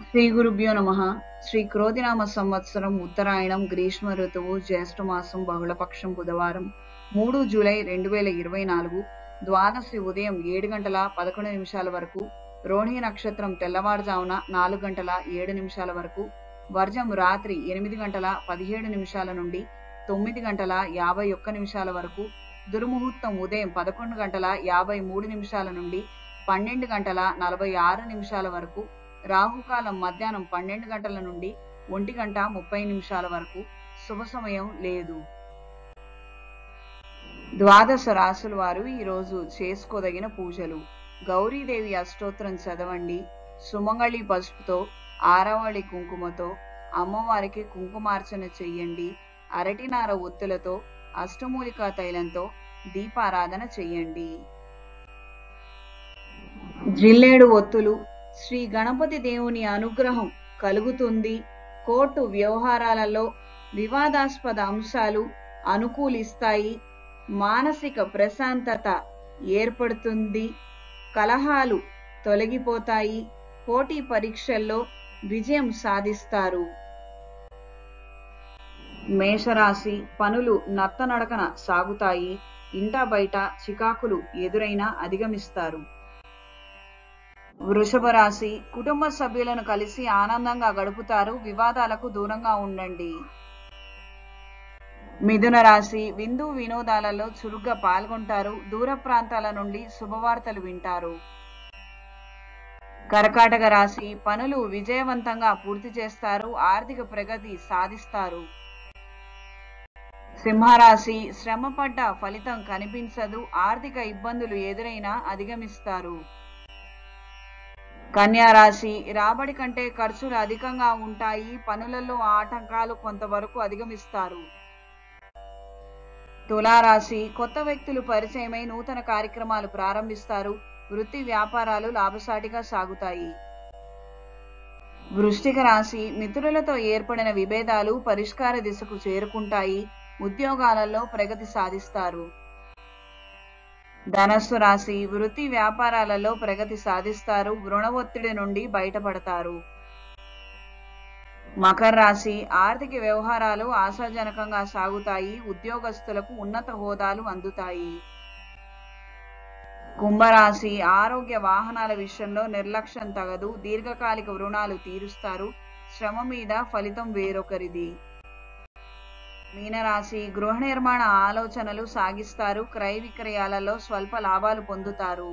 శ్రీ గురుభ్యో నమః. శ్రీ క్రోధినామ సంవత్సరం ఉత్తరాయణం గ్రీష్మ ఋతువు జ్యేష్ఠమాసం బహుళపక్షం బుధవారం 3 జూలై 2024 ద్వాదశి ఉదయం 7:11 వరకు, రోహిణి నక్షత్రం తెల్లవారుజామున 4:07 వరకు, వర్జం రాత్రి 8:17 నుండి 9:51 వరకు, దుర్ముహూర్తం ఉదయం 11:53 నుండి 12:46 వరకు, రాహుకాలం మధ్యాహ్నం 12 గంటల నుండి 1:30 వరకు, శుభ సమయం లేదు. ద్వాదశ రాశుల వారు ఈరోజు చేసుకోదగిన పూజలు: గౌరీదేవి అష్టోత్తరం చదవండి, సుమంగళి పసుపుతో, ఆరవళి కుంకుమతో అమ్మవారికి కుంకుమార్చన చెయ్యండి, అరటినార ఒత్తులతో, అష్టమూలికా తైలంతో దీపారాధన చెయ్యండి. జిల్లేడు ఒత్తులు శ్రీ గణపతి దేవుని అనుగ్రహం కలుగుతుంది. కోర్టు వ్యవహారాలలో వివాదాస్పద అంశాలు అనుకూలిస్తాయి. మానసిక ప్రశాంతత ఏర్పడుతుంది. కలహాలు తొలగిపోతాయి. పోటీ పరీక్షల్లో విజయం సాధిస్తారు. మేషరాశి పనులు నత్తనడకన సాగుతాయి. ఇంటా బయట చికాకులు ఎదురైనా అధిగమిస్తారు. వృషభ రాశి కుటుంబ సభ్యులను కలిసి ఆనందంగా గడుపుతారు. వివాదాలకు దూరంగా ఉండండి. మిథున రాశి విందు వినోదాలలో చురుగ్గా పాల్గొంటారు. దూర ప్రాంతాల నుండి శుభవార్తలు వింటారు. కర్కాటక రాశి పనులు విజయవంతంగా పూర్తి చేస్తారు. ఆర్థిక ప్రగతి సాధిస్తారు. సింహరాశి శ్రమపడ్డ ఫలితం కనిపించదు. ఆర్థిక ఇబ్బందులు ఎదురైనా అధిగమిస్తారు. కన్యా రాశి రాబడి కంటే ఖర్చులు అధికంగా ఉంటాయి. పనులలో ఆటంకాలు కొంతవరకు అధిగమిస్తారు. తులారాశి కొత్త వ్యక్తులు పరిచయమై నూతన కార్యక్రమాలు ప్రారంభిస్తారు. వృత్తి వ్యాపారాలు లాభసాటిగా సాగుతాయి. వృశ్చిక రాశి మిత్రులతో ఏర్పడిన విభేదాలు పరిష్కార దిశకు చేరుకుంటాయి. ఉద్యోగాలలో ప్రగతి సాధిస్తారు. ధనస్సు రాశి వృత్తి వ్యాపారాలలో ప్రగతి సాధిస్తారు. రుణ ఒత్తిడి నుండి బయటపడతారు. మకర రాశి ఆర్థిక వ్యవహారాలు ఆశాజనకంగా సాగుతాయి. ఉద్యోగస్తులకు ఉన్నత హోదాలు అందుతాయి. కుంభరాశి ఆరోగ్య వాహనాల విషయంలో నిర్లక్ష్యం తగదు. దీర్ఘకాలిక రుణాలు తీరుస్తారు. శ్రమ మీద ఫలితం వేరొకరిది. మీనరాశి గృహ నిర్మాణ ఆలోచనలు సాగిస్తారు. క్రయ విక్రయాలలో స్వల్ప లాభాలు పొందుతారు.